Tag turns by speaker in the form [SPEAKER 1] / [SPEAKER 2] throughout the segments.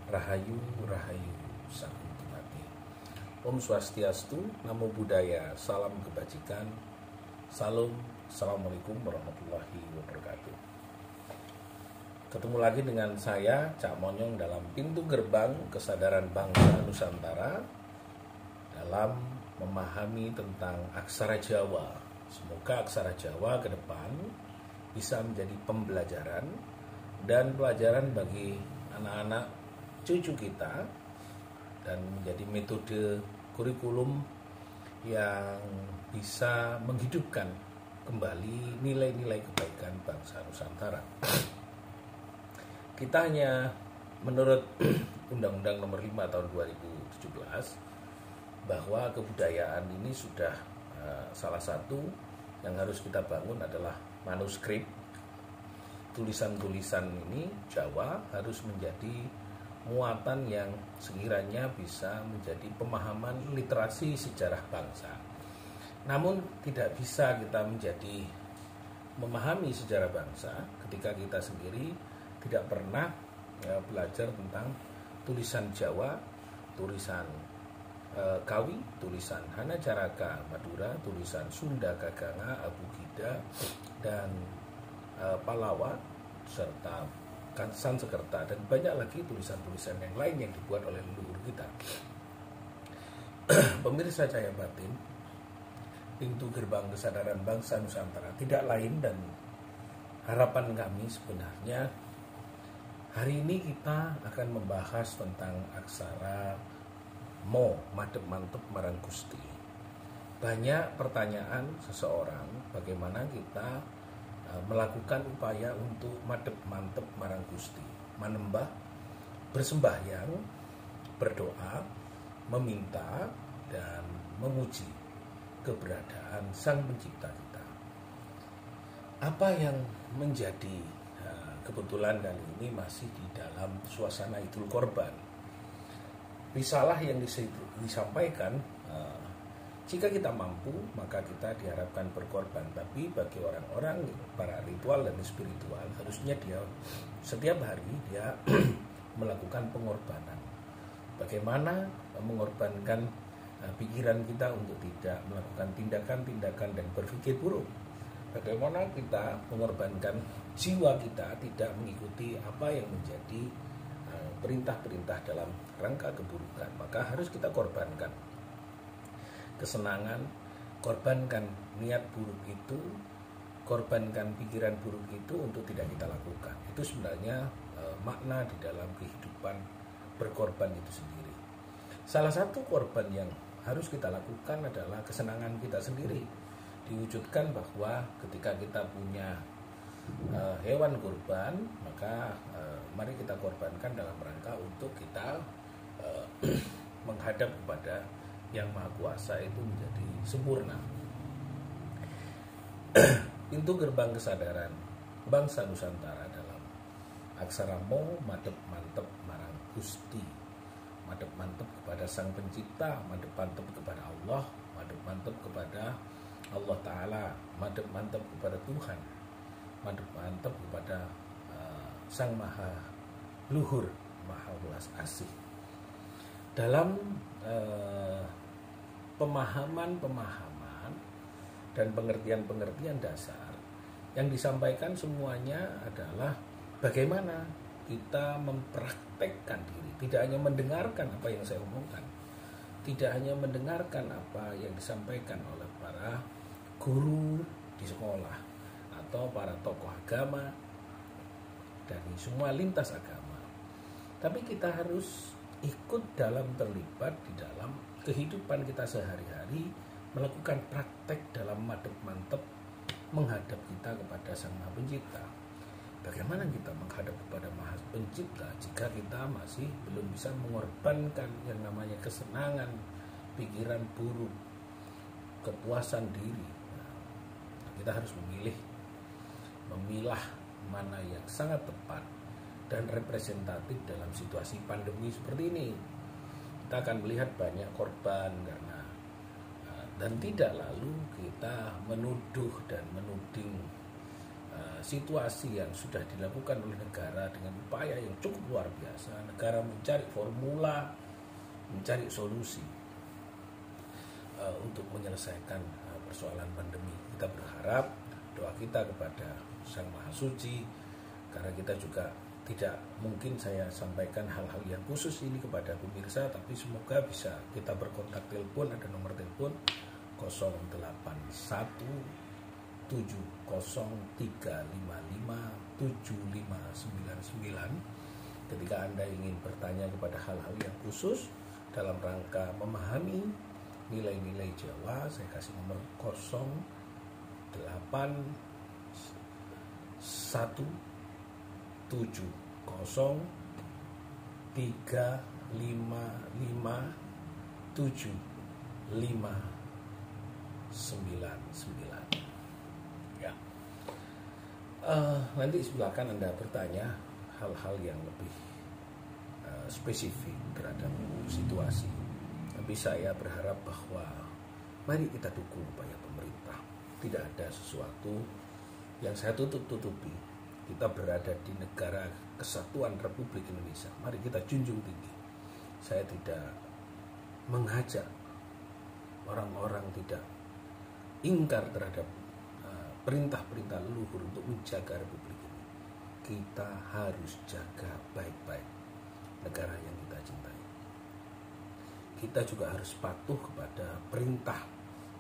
[SPEAKER 1] Rahayu, Rahayu, Salam Tumati. Om Swastiastu, Namo Buddhaya, Salam Kebajikan, Salam, Assalamualaikum warahmatullahi wabarakatuh. Ketemu lagi dengan saya, Cak Monyong, dalam pintu gerbang kesadaran bangsa Nusantara dalam memahami tentang aksara Jawa. Semoga aksara Jawa ke depan bisa menjadi pembelajaran dan pelajaran bagi anak-anak cucu kita dan menjadi metode kurikulum yang bisa menghidupkan kembali nilai-nilai kebaikan bangsa Nusantara. Kita hanya menurut Undang-Undang Nomor 5 Tahun 2017 bahwa kebudayaan ini sudah salah satu yang harus kita bangun adalah manuskrip. Tulisan-tulisan ini Jawa harus menjadi muatan yang sekiranya bisa menjadi pemahaman literasi sejarah bangsa. Namun tidak bisa kita menjadi memahami sejarah bangsa ketika kita sendiri tidak pernah belajar tentang tulisan Jawa, tulisan Kawi, tulisan Hanacaraka Madura, tulisan Sunda Gaganga, Abugida, dan Palawa, serta Sansekerta, dan banyak lagi tulisan-tulisan yang lain yang dibuat oleh leluhur kita. Pemirsa Cahaya Batin, pintu gerbang kesadaran bangsa Nusantara tidak lain dan harapan kami sebenarnya hari ini kita akan membahas tentang aksara Mo, madep mantep marang Gusti. Banyak pertanyaan seseorang bagaimana kita melakukan upaya untuk madep mantep marang Gusti, menembah, bersembahyang, berdoa, meminta, dan memuji keberadaan Sang Pencipta kita. Apa yang menjadi kebetulan kali ini masih di dalam suasana Idul Korban. Risalah yang disampaikan, jika kita mampu maka kita diharapkan berkorban. Tapi bagi orang-orang para ritual dan spiritual harusnya dia setiap hari dia melakukan pengorbanan. Bagaimana mengorbankan pikiran kita untuk tidak melakukan tindakan-tindakan dan berpikir buruk. Bagaimana kita mengorbankan jiwa kita tidak mengikuti apa yang menjadi perintah-perintah dalam rangka keburukan. Maka harus kita korbankan kesenangan, korbankan niat buruk itu, korbankan pikiran buruk itu untuk tidak kita lakukan. Itu sebenarnya makna di dalam kehidupan berkorban itu sendiri. Salah satu korban yang harus kita lakukan adalah kesenangan kita sendiri. Diwujudkan bahwa ketika kita punya hewan kurban, maka mari kita korbankan dalam rangka untuk kita menghadap kepada Yang Maha Kuasa itu menjadi sempurna. Pintu gerbang kesadaran bangsa Nusantara dalam aksara Mo, madep mantep marang Gusti. Madep mantep kepada Sang Pencipta, madep mantep kepada Allah, madep mantep kepada Allah Ta'ala, madep mantep kepada Tuhan, madep mantep kepada Sang Maha Luhur, Maha Welas Asih. Dalam pemahaman-pemahaman dan pengertian-pengertian dasar yang disampaikan semuanya adalah bagaimana kita mempraktekkan diri, tidak hanya mendengarkan apa yang saya omongkan, tidak hanya mendengarkan apa yang disampaikan oleh para guru di sekolah atau para tokoh agama dari semua lintas agama, tapi kita harus ikut dalam terlibat di dalam kehidupan kita sehari-hari, melakukan praktek dalam madep mantep menghadap kita kepada Sang Maha Pencipta. Bagaimana kita menghadap kepada Maha Pencipta jika kita masih belum bisa mengorbankan yang namanya kesenangan, pikiran buruk, kepuasan diri. Kita harus memilah mana yang sangat tepat dan representatif dalam situasi pandemi seperti ini. Kita akan melihat banyak korban karena dan tidak lalu kita menuduh dan menuding situasi yang sudah dilakukan oleh negara dengan upaya yang cukup luar biasa. Negara mencari formula, mencari solusi untuk menyelesaikan persoalan pandemi. Kita berharap, doa kita kepada Sang Maha Suci, karena kita juga tidak mungkin saya sampaikan hal-hal yang khusus ini kepada pemirsa, tapi semoga bisa kita berkontak telepon, ada nomor telepon 081 703557599 ketika Anda ingin bertanya kepada hal-hal yang khusus dalam rangka memahami nilai-nilai Jawa. Saya kasih nomor 081 703557599 ya. Nanti silakan Anda bertanya hal-hal yang lebih spesifik terhadap situasi. Tapi saya berharap bahwa mari kita dukung upaya pemerintah. Tidak ada sesuatu yang saya tutup-tutupi. Kita berada di negara kesatuan Republik Indonesia. Mari kita junjung tinggi. Saya tidak mengajak orang-orang tidak ingkar terhadap perintah-perintah leluhur untuk menjaga Republik ini. Kita harus jaga baik-baik negara yang kita cintai. Kita juga harus patuh kepada perintah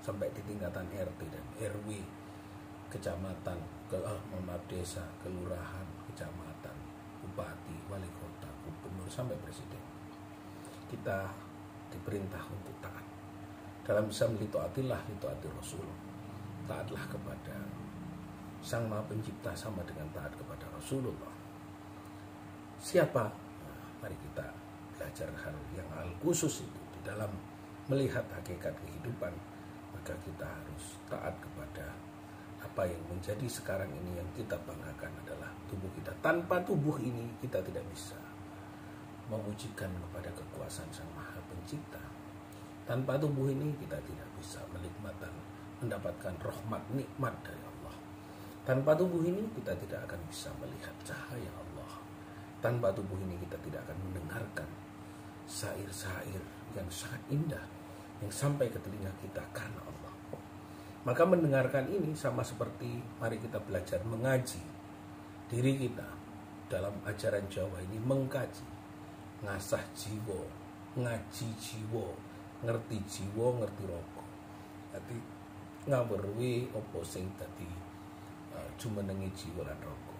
[SPEAKER 1] sampai di tingkatan RT dan RW, kecamatan, desa, kelurahan, kecamatan, bupati, wali kota, gubernur, sampai presiden. Kita diperintah untuk taat. Dalam Islam, litaatilah, litaati Rasul. Taatlah kepada Sang Maha Pencipta sama dengan taat kepada Rasulullah. Siapa? Nah, mari kita belajar hal khusus itu di dalam melihat hakikat kehidupan. Maka kita harus taat kepada apa yang menjadi sekarang ini. Yang kita banggakan adalah tubuh kita. Tanpa tubuh ini kita tidak bisa memujikan kepada kekuasaan Sang Maha Pencipta. Tanpa tubuh ini kita tidak bisa mendapatkan rahmat nikmat dari Allah. Tanpa tubuh ini kita tidak akan bisa melihat cahaya Allah. Tanpa tubuh ini kita tidak akan mendengarkan syair-syair yang sangat indah yang sampai ke telinga kita karena Allah. Maka mendengarkan ini sama seperti mari kita belajar mengaji diri kita dalam ajaran Jawa ini, mengkaji, ngasah jiwa, ngaji jiwa, ngerti jiwa, ngerti rogo. Jadi ngawurwi opo sing dadi jumenengi jiwa lan rogo.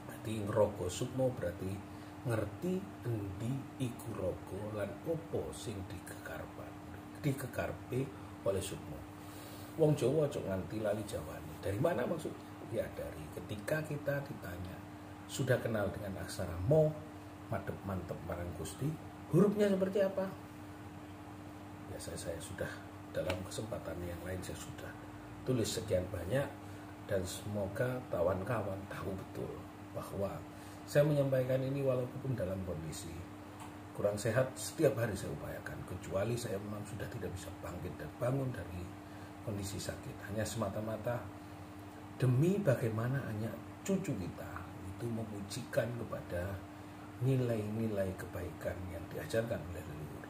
[SPEAKER 1] Jadi rogo sukmo berarti ngerti endi iku rogo lan opo sing dikekarpe oleh sukmo. Wong Jawa aja nganti lali Jawane. Dari mana maksudnya? Ya dari ketika kita ditanya, sudah kenal dengan aksara mo, madep mantep marang Gusti, hurufnya seperti apa? Biasa saya sudah dalam kesempatan yang lain saya sudah tulis sekian banyak, dan semoga kawan-kawan tahu betul bahwa saya menyampaikan ini walaupun dalam kondisi kurang sehat. Setiap hari saya upayakan, kecuali saya memang sudah tidak bisa bangkit dan bangun dari kondisi sakit, hanya semata-mata demi bagaimana hanya cucu kita itu memujikan kepada nilai-nilai kebaikan yang diajarkan oleh leluhur,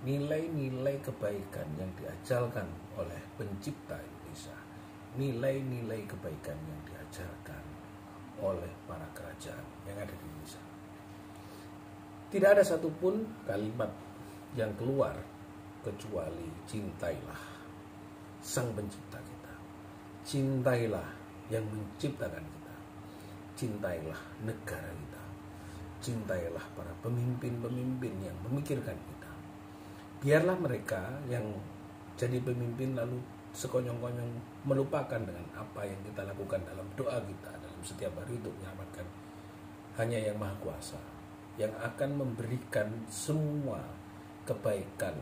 [SPEAKER 1] nilai-nilai kebaikan yang diajarkan oleh pencipta Indonesia, nilai-nilai kebaikan yang diajarkan oleh para kerajaan yang ada di Indonesia. Tidak ada satupun kalimat yang keluar kecuali cintailah Sang Pencipta kita, cintailah yang menciptakan kita, cintailah negara kita, cintailah para pemimpin-pemimpin yang memikirkan kita. Biarlah mereka yang jadi pemimpin lalu sekonyong-konyong melupakan dengan apa yang kita lakukan dalam doa kita dalam setiap hari untuk menyelamatkan hanya Yang Maha Kuasa, yang akan memberikan semua kebaikan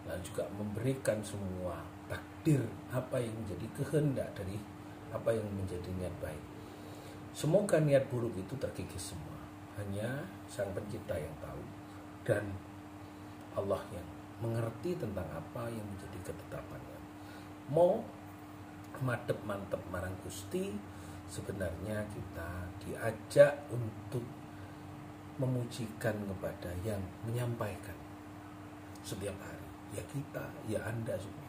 [SPEAKER 1] dan juga memberikan semua takdir apa yang menjadi kehendak dari apa yang menjadi niat baik. Semoga niat buruk itu terkikis semua. Hanya Sang Pencipta yang tahu dan Allah yang mengerti tentang apa yang menjadi ketetapannya. Mau madep mantep marang Gusti, sebenarnya kita diajak untuk memujikan kepada yang menyampaikan setiap hari. Ya kita, ya Anda semua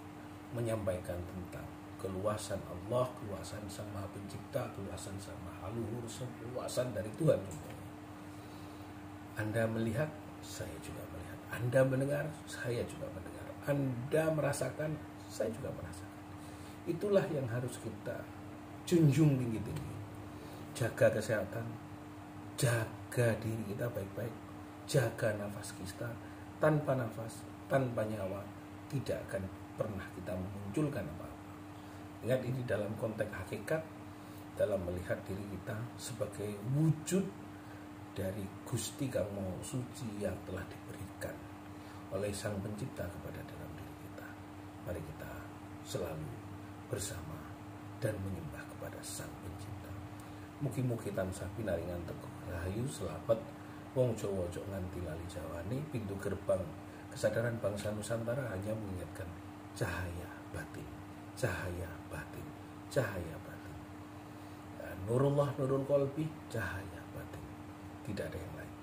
[SPEAKER 1] menyampaikan tentang keluasan Allah, keluasan Sang Maha Pencipta, keluasan Sang Maha Luhur, keluasan dari Tuhan semuanya. Anda melihat, saya juga melihat. Anda mendengar, saya juga mendengar. Anda merasakan, saya juga merasakan. Itulah yang harus kita junjung tinggi-tinggi. Jaga kesehatan, jaga diri kita baik-baik, jaga nafas kita. Tanpa nafas, tanpa nyawa, tidak akan pernah kita memunculkan apa-apa. Ingat, ini dalam konteks hakikat, dalam melihat diri kita sebagai wujud dari Gusti Kang Maha Suci yang telah diberikan oleh Sang Pencipta kepada dalam diri kita. Mari kita selalu bersama dan menyembah kepada Sang Pencipta. Mugi-mugi tansah pinaringan teguh rahayu selamat wong Jawa ojo nganti lali jawane. Pintu gerbang kesadaran bangsa Nusantara hanya mengingatkan cahaya batin, cahaya batin, cahaya batin. Nurullah nurul qalbi, cahaya batin. Tidak ada yang lain.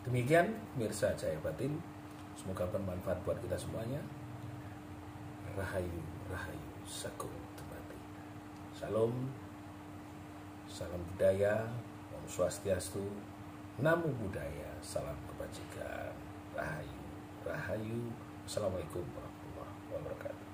[SPEAKER 1] Demikian mirsa Cahaya Batin. Semoga bermanfaat buat kita semuanya. Rahayu, rahayu, sakum tebati. Salam, salam budaya, Om Swastiastu, Namo Buddhaya, salam kebajikan. Rahayu, rahayu. Assalamualaikum warahmatullahi wabarakatuh.